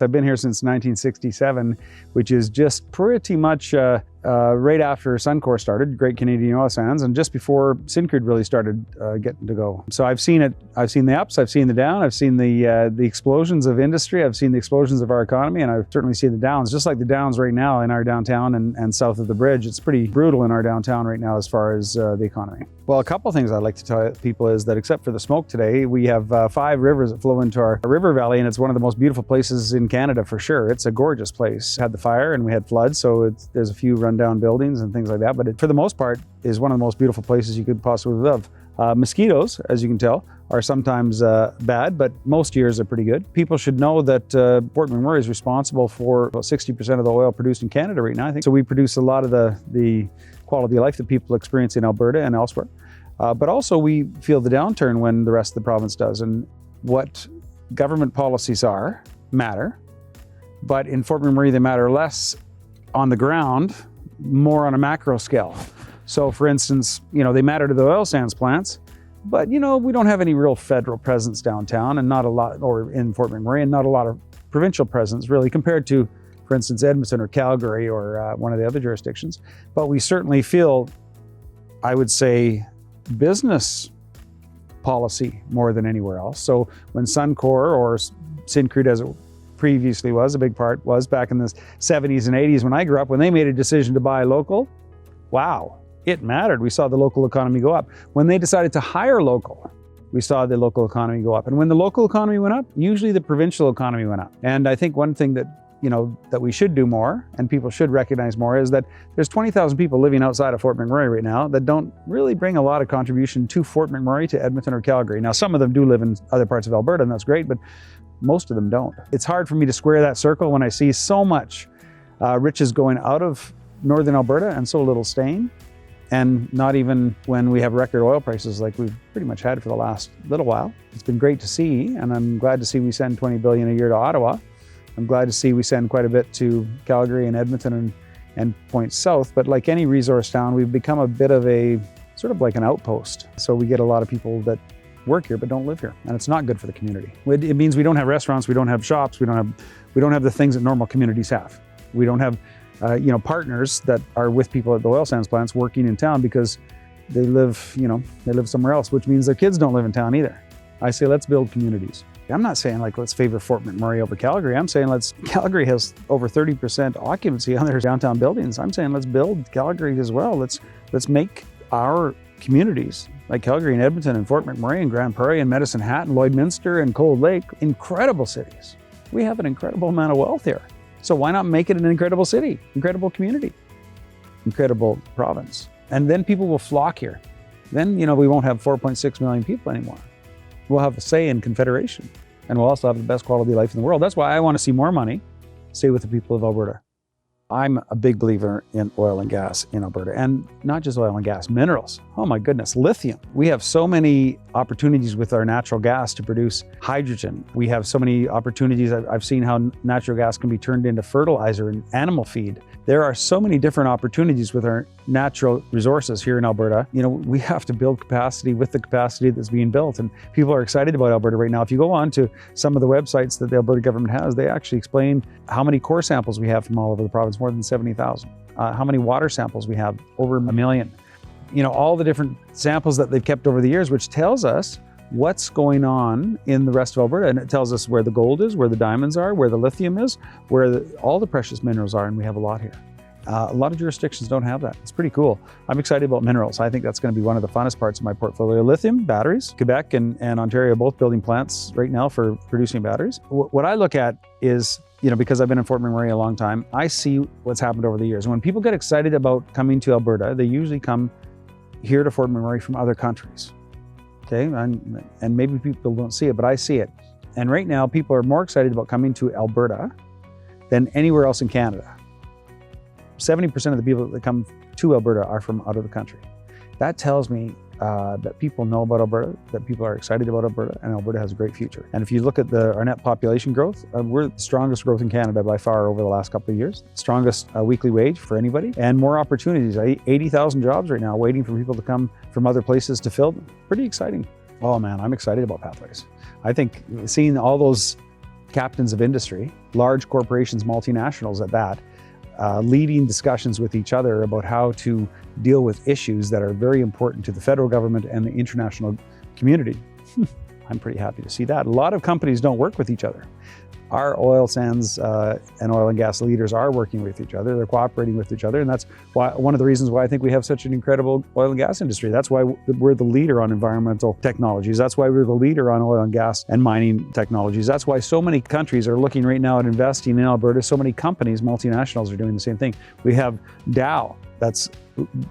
I've been here since 1967, which is just pretty much right after Suncor started, Great Canadian Oil Sands, and just before Syncrude really started getting to go. So I've seen it. I've seen the ups, I've seen the down, I've seen the explosions of industry, I've seen the explosions of our economy, and I've certainly seen the downs, just like the downs right now in our downtown and south of the bridge. It's pretty brutal in our downtown right now as far as the economy. Well, a couple things I'd like to tell people is that except for the smoke today, we have 5 rivers that flow into our river valley, and it's one of the most beautiful places in Canada for sure. It's a gorgeous place. Had the fire and we had floods, so there's a few rundown buildings and things like that, but it, for the most part, is one of the most beautiful places you could possibly live. Mosquitoes, as you can tell, are sometimes bad, but most years are pretty good. People should know that Fort McMurray is responsible for about 60% of the oil produced in Canada right now, I think. So we produce a lot of the quality of life that people experience in Alberta and elsewhere. But also we feel the downturn when the rest of the province does. And what government policies matter, but in Fort McMurray they matter less on the ground, more on a macro scale. So for instance, they matter to the oil sands plants, but we don't have any real federal presence downtown, and not a lot, or in Fort McMurray, and not a lot of provincial presence really compared to, for instance, Edmonton or Calgary or one of the other jurisdictions. But we certainly feel, I would say, business policy more than anywhere else. So when Suncor or Syncrude, as it previously was, a big part was back in the 70s and 80s when I grew up, when they made a decision to buy local, wow, it mattered. We saw the local economy go up. When they decided to hire local, we saw the local economy go up. And when the local economy went up, usually the provincial economy went up. And I think one thing that that we should do more, and people should recognize more, is that there's 20,000 people living outside of Fort McMurray right now that don't really bring a lot of contribution to Fort McMurray, to Edmonton or Calgary. Now, some of them do live in other parts of Alberta, and that's great, but most of them don't. It's hard for me to square that circle when I see so much riches going out of northern Alberta and so little staying, and not even when we have record oil prices like we've pretty much had for the last little while. It's been great to see, and I'm glad to see we send $20 billion a year to Ottawa. I'm glad to see we send quite a bit to Calgary and Edmonton and points south, but like any resource town, we've become a bit of a, sort of like an outpost. So we get a lot of people that work here but don't live here, and it's not good for the community. It means we don't have restaurants, we don't have shops, we don't have the things that normal communities have. We don't have partners that are with people at the oil sands plants working in town because they live somewhere else, which means their kids don't live in town either. I say let's build communities. I'm not saying let's favor Fort McMurray over Calgary. I'm saying Calgary has over 30% occupancy on their downtown buildings. I'm saying let's build Calgary as well. Let's make our communities like Calgary and Edmonton and Fort McMurray and Grand Prairie and Medicine Hat and Lloydminster and Cold Lake incredible cities. We have an incredible amount of wealth here. So why not make it an incredible city, incredible community, incredible province? And then people will flock here. Then, we won't have 4.6 million people anymore. We'll have a say in confederation, and we'll also have the best quality of life in the world. That's why I want to see more money stay with the people of Alberta. I'm a big believer in oil and gas in Alberta, and not just oil and gas, minerals. Oh my goodness, lithium. We have so many opportunities with our natural gas to produce hydrogen. We have so many opportunities. I've seen how natural gas can be turned into fertilizer and animal feed. There are so many different opportunities with our natural resources here in Alberta. We have to build capacity with the capacity that's being built, and people are excited about Alberta right now. If you go on to some of the websites that the Alberta government has, they actually explain how many core samples we have from all over the province, more than 70,000. How many water samples we have, over 1 million. All the different samples that they've kept over the years, which tells us what's going on in the rest of Alberta. And it tells us where the gold is, where the diamonds are, where the lithium is, where all the precious minerals are, and we have a lot here. A lot of jurisdictions don't have that. It's pretty cool. I'm excited about minerals. I think that's going to be one of the funnest parts of my portfolio. Lithium, batteries. Quebec and Ontario are both building plants right now for producing batteries. What I look at is, because I've been in Fort McMurray a long time, I see what's happened over the years. When people get excited about coming to Alberta, they usually come here to Fort McMurray from other countries. Okay, and maybe people don't see it, but I see it. And right now, people are more excited about coming to Alberta than anywhere else in Canada. 70% of the people that come to Alberta are from out of the country. That tells me that people know about Alberta, that people are excited about Alberta, and Alberta has a great future. And if you look at our net population growth, we're the strongest growth in Canada by far over the last couple of years. Strongest weekly wage for anybody, and more opportunities. 80,000 jobs right now waiting for people to come from other places to fill them. Pretty exciting. Oh man, I'm excited about Pathways. I think seeing all those captains of industry, large corporations, multinationals at that, leading discussions with each other about how to deal with issues that are very important to the federal government and the international community. I'm pretty happy to see that. A lot of companies don't work with each other. Our oil sands and oil and gas leaders are working with each other. They're cooperating with each other. And that's why, one of the reasons why I think we have such an incredible oil and gas industry. That's why we're the leader on environmental technologies. That's why we're the leader on oil and gas and mining technologies. That's why so many countries are looking right now at investing in Alberta. So many companies, multinationals, are doing the same thing. We have Dow that's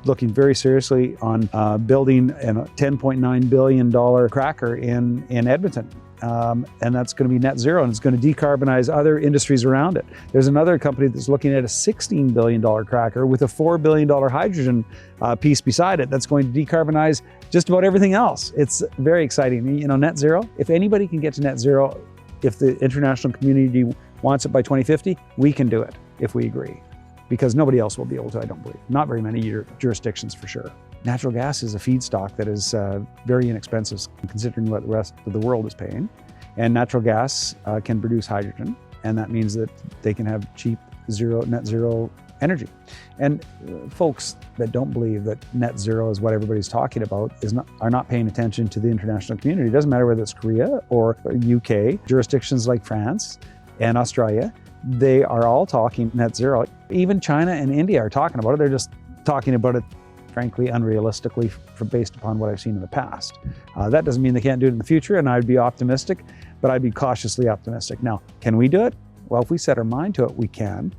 looking very seriously on building a $10.9 billion cracker in Edmonton. And that's going to be net zero, and it's going to decarbonize other industries around it. There's another company that's looking at a $16 billion cracker with a $4 billion hydrogen piece beside it that's going to decarbonize just about everything else. It's very exciting. You know, net zero, if anybody can get to net zero, if the international community wants it by 2050, we can do it if we agree. Because nobody else will be able to, I don't believe. Not very many jurisdictions for sure. Natural gas is a feedstock that is very inexpensive considering what the rest of the world is paying. And natural gas can produce hydrogen, and that means that they can have cheap net zero energy. And folks that don't believe that net zero is what everybody's talking about are not paying attention to the international community. It doesn't matter whether it's Korea or UK, jurisdictions like France and Australia, they are all talking net zero. Even China and India are talking about it. They're just talking about it, frankly, unrealistically based upon what I've seen in the past. That doesn't mean they can't do it in the future, and I'd be optimistic, but I'd be cautiously optimistic. Now, can we do it? Well, if we set our mind to it, we can.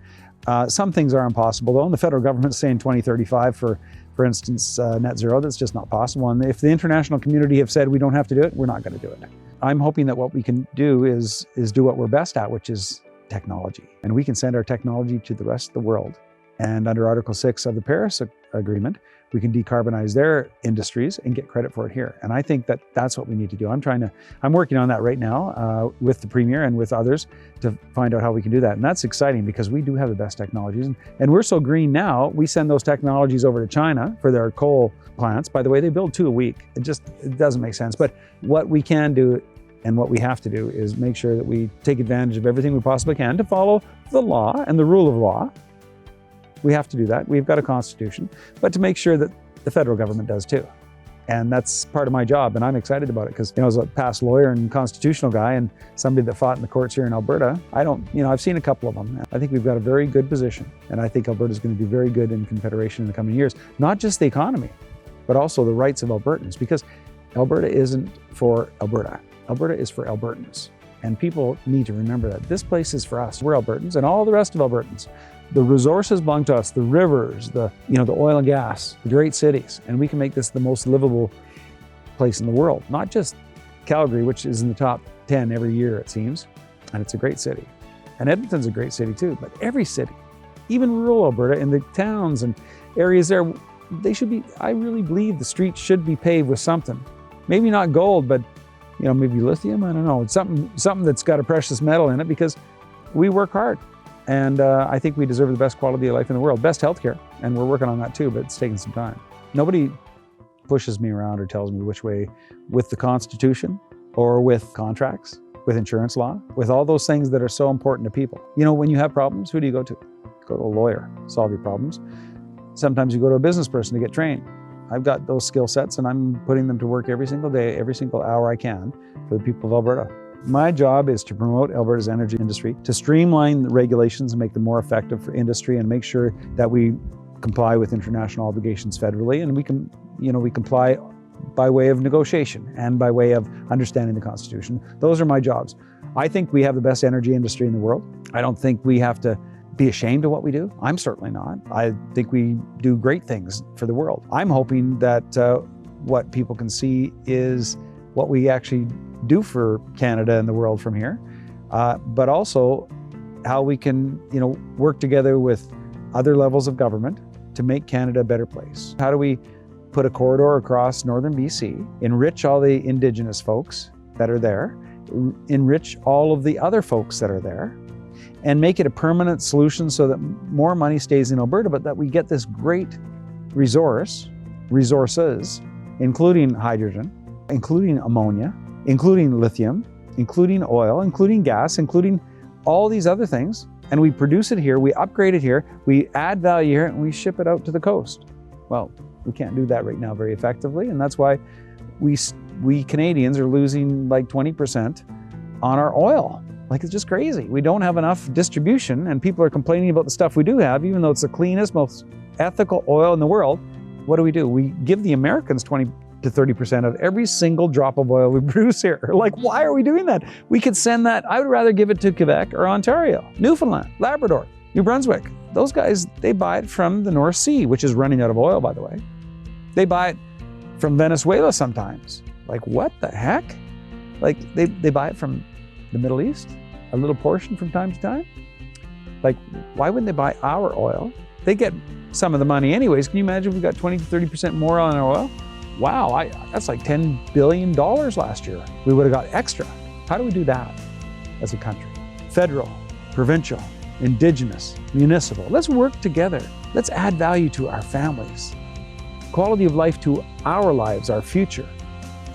Some things are impossible, though, and the federal government's saying 2035 for instance, net zero. That's just not possible. And if the international community have said we don't have to do it, we're not going to do it. I'm hoping that what we can do is do what we're best at, which is technology. And we can send our technology to the rest of the world. And under Article 6 of the Paris Agreement, we can decarbonize their industries and get credit for it here. And I think that that's what we need to do. I'm working on that right now with the Premier and with others to find out how we can do that. And that's exciting because we do have the best technologies. And we're so green now, we send those technologies over to China for their coal plants. By the way, they build 2 a week. It doesn't make sense. But what we can do and what we have to do is make sure that we take advantage of everything we possibly can to follow the law and the rule of law. We have to do that. We've got a constitution, but to make sure that the federal government does too. And that's part of my job, and I'm excited about it because, as a past lawyer and constitutional guy and somebody that fought in the courts here in Alberta, I've seen a couple of them. I think we've got a very good position, and I think Alberta's going to do very good in confederation in the coming years. Not just the economy, but also the rights of Albertans, because Alberta isn't for Alberta. Alberta is for Albertans. And people need to remember that. This place is for us. We're Albertans and all the rest of Albertans. The resources belong to us, the rivers, the oil and gas, the great cities, and we can make this the most livable place in the world. Not just Calgary, which is in the top 10 every year, it seems, and it's a great city. And Edmonton's a great city too, but every city, even rural Alberta, and the towns and areas there, I really believe the streets should be paved with something. Maybe not gold, but maybe lithium, I don't know. It's something that's got a precious metal in it because we work hard. And I think we deserve the best quality of life in the world, best healthcare. And we're working on that too, but it's taking some time. Nobody pushes me around or tells me which way with the Constitution or with contracts, with insurance law, with all those things that are so important to people. When you have problems, who do you go to? Go to a lawyer, solve your problems. Sometimes you go to a business person to get trained. I've got those skill sets and I'm putting them to work every single day, every single hour I can for the people of Alberta. My job is to promote Alberta's energy industry, to streamline the regulations and make them more effective for industry and make sure that we comply with international obligations federally, and we comply by way of negotiation and by way of understanding the Constitution. Those are my jobs. I think we have the best energy industry in the world. I don't think we have to be ashamed of what we do. I'm certainly not. I think we do great things for the world. I'm hoping that what people can see is what we actually do for Canada and the world from here, but also how we can, work together with other levels of government to make Canada a better place. How do we put a corridor across northern BC, enrich all the Indigenous folks that are there, enrich all of the other folks that are there, and make it a permanent solution so that more money stays in Alberta, but that we get this great resources, including hydrogen, including ammonia, including lithium, including oil, including gas, including all these other things, and we produce it here, we upgrade it here, we add value here, and we ship it out to the coast. Well, we can't do that right now very effectively, and that's why we Canadians are losing like 20% on our oil. Like, it's just crazy. We don't have enough distribution, and people are complaining about the stuff we do have, even though it's the cleanest, most ethical oil in the world. What do? We give the Americans 20 to 30% of every single drop of oil we produce here. Like, why are we doing that? We could send that, I would rather give it to Quebec or Ontario, Newfoundland, Labrador, New Brunswick. Those guys, they buy it from the North Sea, which is running out of oil, by the way. They buy it from Venezuela sometimes. Like, what the heck? Like, they buy it from the Middle East, a little portion from time to time. Like, why wouldn't they buy our oil? They get some of the money anyways. Can you imagine if we got 20 to 30% more on our oil? Wow, that's like $10 billion last year. We would have got extra. How do we do that as a country? Federal, provincial, Indigenous, municipal. Let's work together. Let's add value to our families. Quality of life to our lives, our future.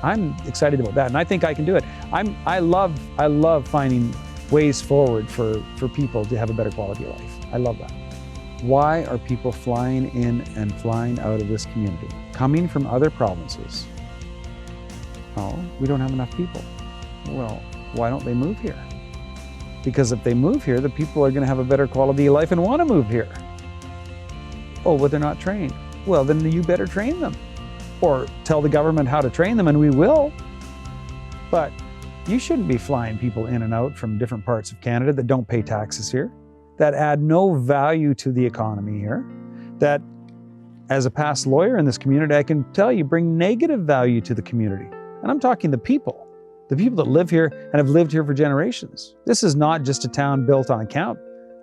I'm excited about that, and I think I can do it. I love finding ways forward for people to have a better quality of life. I love that. Why are people flying in and flying out of this community? Coming from other provinces. Oh, we don't have enough people. Well, why don't they move here? Because if they move here, the people are going to have a better quality of life and want to move here. Oh, but they're not trained. Well, then you better train them. Or tell the government how to train them, and we will. But you shouldn't be flying people in and out from different parts of Canada that don't pay taxes here, that add no value to the economy here, that, as a past lawyer in this community, I can tell you bring negative value to the community. And I'm talking the people that live here and have lived here for generations. This is not just a town built on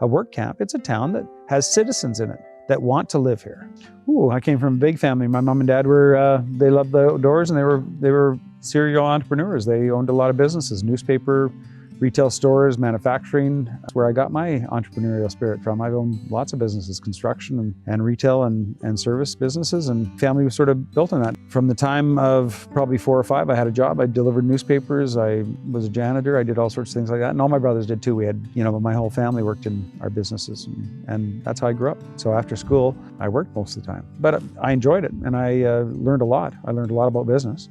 a work camp. It's a town that has citizens in it that want to live here. Ooh, I came from a big family. My mom and dad they loved the outdoors, and they were serial entrepreneurs. They owned a lot of businesses, newspaper, retail stores, manufacturing. That's where I got my entrepreneurial spirit from. I've owned lots of businesses, construction and retail and service businesses, and family was sort of built on that. From the time of probably 4 or 5, I had a job. I delivered newspapers. I was a janitor. I did all sorts of things like that. And all my brothers did too. We had, my whole family worked in our businesses, and that's how I grew up. So after school, I worked most of the time. But I enjoyed it, and I learned a lot. I learned a lot about business.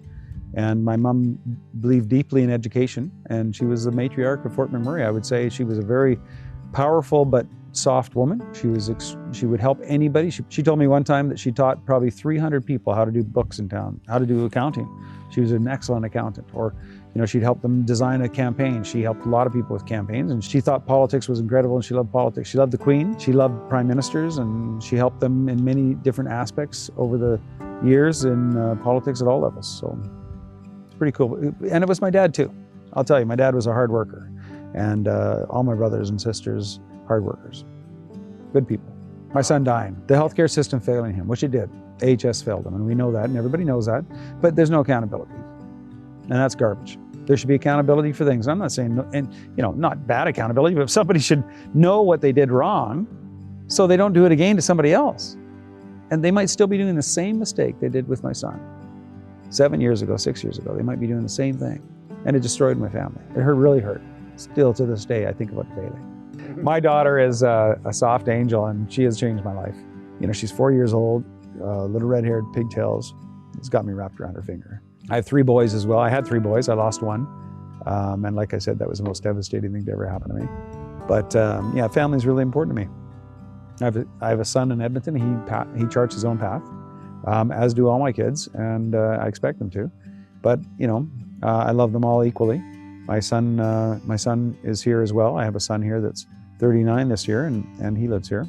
And my mom believed deeply in education, and she was the matriarch of Fort McMurray. I would say she was a very powerful but soft woman. She would help anybody. She told me one time that she taught probably 300 people how to do books in town, how to do accounting. She was an excellent accountant. Or, she'd help them design a campaign. She helped a lot of people with campaigns, and she thought politics was incredible, and she loved politics. She loved the Queen. She loved prime ministers, and she helped them in many different aspects over the years in politics at all levels. So pretty cool. And it was my dad too. I'll tell you, my dad was a hard worker, and all my brothers and sisters, hard workers, good people. My son dying, the healthcare system failing him, which it did. AHS failed him, and we know that, and everybody knows that, but there's no accountability, and that's garbage. There should be accountability for things. I'm not saying, not bad accountability, but somebody should know what they did wrong so they don't do it again to somebody else. And they might still be doing the same mistake they did with my son 7 years ago, 6 years ago. They might be doing the same thing. And it destroyed my family. It really hurt. Still to this day, I think about it daily. My daughter is a soft angel, and she has changed my life. She's 4 years old, little red-haired pigtails. It's got me wrapped around her finger. I have 3 boys as well. I had 3 boys, I lost 1. And like I said, that was the most devastating thing to ever happen to me. But yeah, family is really important to me. I have a son in Edmonton. He charts his own path. As do all my kids, and I expect them to. But I love them all equally. My son is here as well. I have a son here that's 39 this year, and he lives here.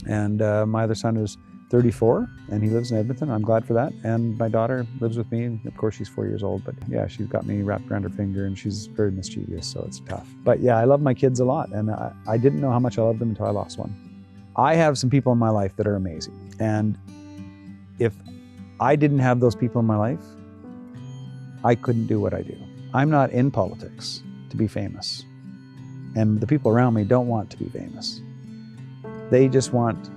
And my other son is 34, and he lives in Edmonton. I'm glad for that. And my daughter lives with me. Of course, she's 4 years old, but yeah, she's got me wrapped around her finger, and she's very mischievous, so it's tough. But yeah, I love my kids a lot, and I didn't know how much I loved them until I lost one. I have some people in my life that are amazing, and if I didn't have those people in my life, I couldn't do what I do. I'm not in politics to be famous, and the people around me don't want to be famous. They just want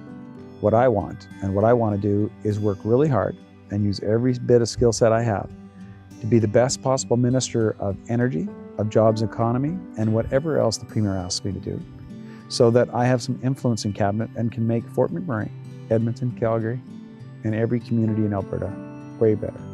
what I want, and what I want to do is work really hard and use every bit of skill set I have to be the best possible Minister of Energy, of Jobs and Economy, and whatever else the Premier asks me to do, so that I have some influence in Cabinet and can make Fort McMurray, Edmonton, Calgary, and every community in Alberta way better.